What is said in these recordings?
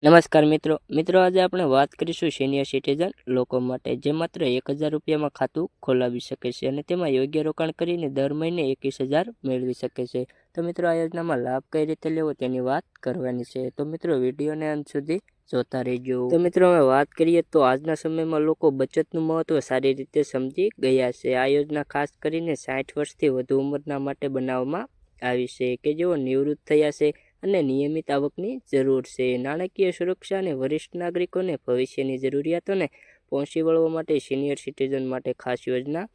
નમસ્કાર મિત્રો આજે આપણે વાત કરીશું સિનિયર સિટીઝન લોકો માટે જે માત્ર 1000 રૂપિયામાં ખાતું ખોલાવી શકે છે અને તેમાં યોગ્ય રોકાણ કરીને દર મહિને 21,000 મેળવી શકે છે। તો મિત્રો આ યોજનામાં લાભ કઈ રીતે લેવો તેની વાત કરવાની છે। તો મિત્રો વિડીયોને અંત સુધી જોતા રહેજો। તો મિત્રો હવે વાત કરીએ તો આજના સમયમાં લોકો બચતનું મહત્વ સારી રીતે સમજી ગયા છે। આ યોજના ખાસ કરીને 60 વર્ષથી વધુ ઉંમરના માટે બનાવવામાં આવી છે કે જેઓ નિવૃત્ત થયા છે અને નિયમિત આવકની જરૂર છે। નાણાકીય સુરક્ષા અને વરિષ્ઠ નાગરિકોને ભવિષ્યની જરૂરિયાતોને પહોંચી વળવા માટે સિનિયર સિટીઝન માટે ખાસ યોજના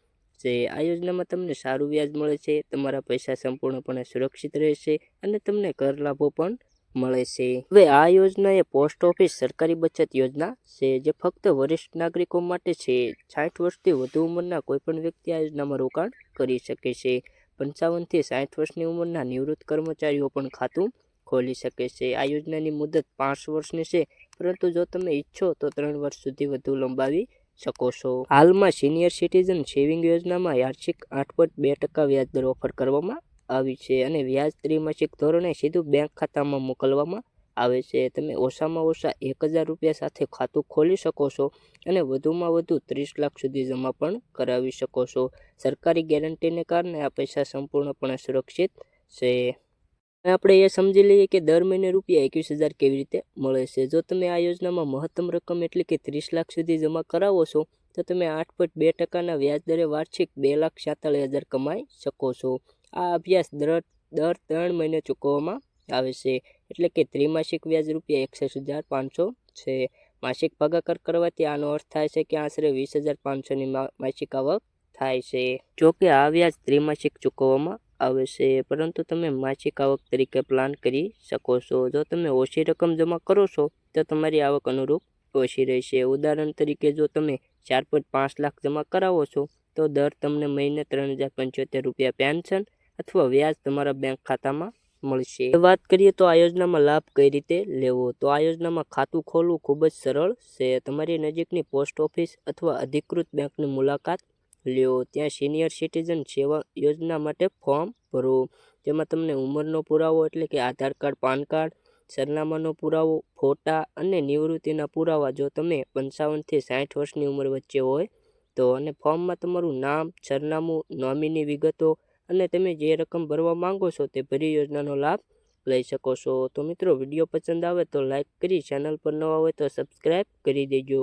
છે। આ યોજનામાં તમને સારું વ્યાજ મળે છે, તમારા પૈસા સંપૂર્ણપણે સુરક્ષિત રહેશે અને તમને કર લાભો પણ મળે છે। હવે આ યોજના એ પોસ્ટ ઓફિસ સરકારી બચત યોજના છે જે ફક્ત વરિષ્ઠ નાગરિકો માટે છે। 60 વર્ષથી વધુ ઉંમરના કોઈપણ વ્યક્તિ આ યોજનામાં રોકાણ કરી શકે છે। 55 થી 60 વર્ષની ઉંમરના નિવૃત્ત કર્મચારીઓ પણ ખાતું ખોલી શકે છે। આ યોજનાની મુદત 5 વર્ષની છે, પરંતુ જો તમે ઈચ્છો તો 3 વર્ષ સુધી વધુ લંબાવી શકો છો। હાલમાં સિનિયર સિટીઝન સેવિંગ યોજનામાં વાર્ષિક 8.2% વ્યાજદર ઓફર કરવામાં આવી છે અને વ્યાજ ત્રિમાસિક ધોરણે સીધું બેંક ખાતામાં મોકલવામાં આવે છે। તમે ઓછામાં ઓછા 1000 રૂપિયા સાથે ખાતું ખોલી શકો છો અને વધુમાં વધુ 30 લાખ સુધી જમા પણ કરાવી શકો છો। સરકારી ગેરંટીને કારણે આ પૈસા સંપૂર્ણપણે સુરક્ષિત છે। આપણે એ સમજી લઈએ કે દર મહિને રૂપિયા 21,000 કેવી રીતે મળે છે। જો તમે આ યોજનામાં મહત્તમ રકમ એટલે કે 30 લાખ સુધી જમા કરાવો છો તો તમે 8.2%ના વ્યાજ દરે વાર્ષિક 2,47,000 કમાઈ શકો છો। આ અભ્યાસ દર 3 મહિને ચૂકવવામાં આવે છે, એટલે કે ત્રિમાસિક વ્યાજ રૂપિયા 61,500 છે। માસિક ભાગાકાર કરવાથી આનો અર્થ થાય છે કે આશરે 20,500ની માસિક આવક થાય છે। જો કે આ વ્યાજ ત્રિમાસિક ચૂકવવામાં આવે છે, પરંતુ તમે માસિક આવક તરીકે પ્લાન કરી શકો છો। જો તમે ઓછી રકમ જમા કરો છો તો તમારી આવક અનુરૂપ ઓછી રહેશે। ઉદાહરણ તરીકે જો તમે 4.5 લાખ જમા કરાવો છો તો દર તમને મહિને 3,075 રૂપિયા પેન્શન અથવા વ્યાજ તમારા બેંક ખાતામાં મળશે। વાત કરીએ તો આ યોજનામાં લાભ કઈ રીતે લેવો, તો આ યોજનામાં ખાતું ખોલવું ખૂબ જ સરળ છે। તમારી નજીકની પોસ્ટ ઓફિસ અથવા અધિકૃત બેંકની મુલાકાત લ્યો, ત્યાં સિનિયર સિટીઝન સેવા યોજના માટે ફોર્મ ભરો, જેમાં તમને ઉંમરનો પુરાવો એટલે કે આધાર કાર્ડ, પાન કાર્ડ, સરનામાનો પુરાવો, ફોટા અને નિવૃત્તિના પુરાવા જો તમે 55 થી 60 વર્ષની ઉંમર વચ્ચે હોય તો, અને ફોર્મમાં તમારું નામ, સરનામું, નોમિની વિગતો અને તમે જે રકમ ભરવા માંગો છો તે ભરી યોજનાનો લાભ લઈ શકો છો। તો મિત્રો વિડીયો પસંદ આવે તો લાઈક કરી, ચેનલ પર નવા હોય તો સબસ્ક્રાઈબ કરી દેજો।